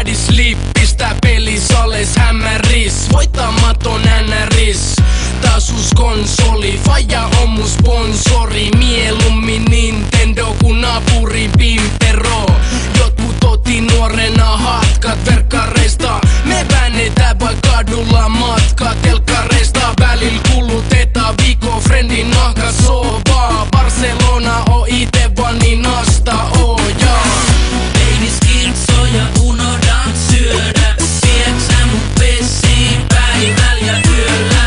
body sleep, pistää pelisales hämäris. Voittamaton NRS, tasuskonsoli. Faija on mun sponsori, mieluummin Nintendo kun naapurin Pimpero. Jotkut otti nuorena hatkat verkkareista. Me väännetään vai kadulla matka telkkareista. Välillä kulutetaan viikko friendin nahka sovaa. Barcelona on ite vaan niin asta ojaa. Baby skitsoja unohdan syödä. Vieksä mun pessiin päivällä ja yöllä.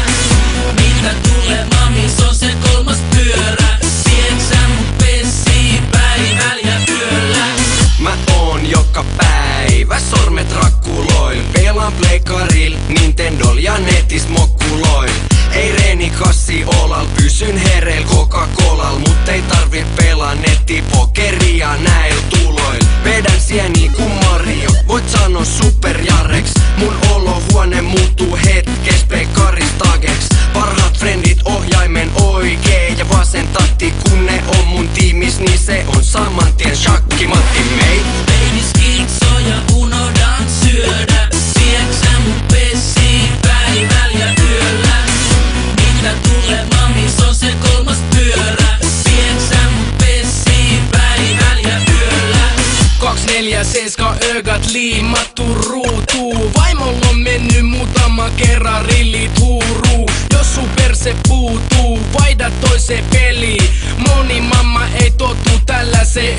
Mitä tulee mami, se on se kolmas pyörä. Vieksä mun pessiin päivällä ja yöllä. Mä oon joka päivä sormet rakkuloil. Pelaan pleikkaril, Nintendol ja netis mokkuloil. Ei reenikassi olal, pysyn hereil Coca-Colal. Mut ei tarvi pelaa nettipokeria näil tuloil. Vedän sieni ku Mario, voit sano superjareks. Mun olohuone muuttuu hetkes pekkaristageks. Parhaat frendit ohjaimen oikee ja vasen tatti. Kun ne on mun tiimis, niin se on saman tien shakkimatti mei. Baby skitsoja unohdan syödä. Vieksä mun pessiin päivällä ja yöllä. Mitä tulee mami, se on se kolmas pyörä. Vieksä mun pessiin päivällä ja yöllä. 247 ögat liimattu ruutuu. Vaimolla on mennyt muutama kerran rillit huuruu. Jos sun perse puutuu, vaihda toiseen peliin. Moni mamma ei totu tällä se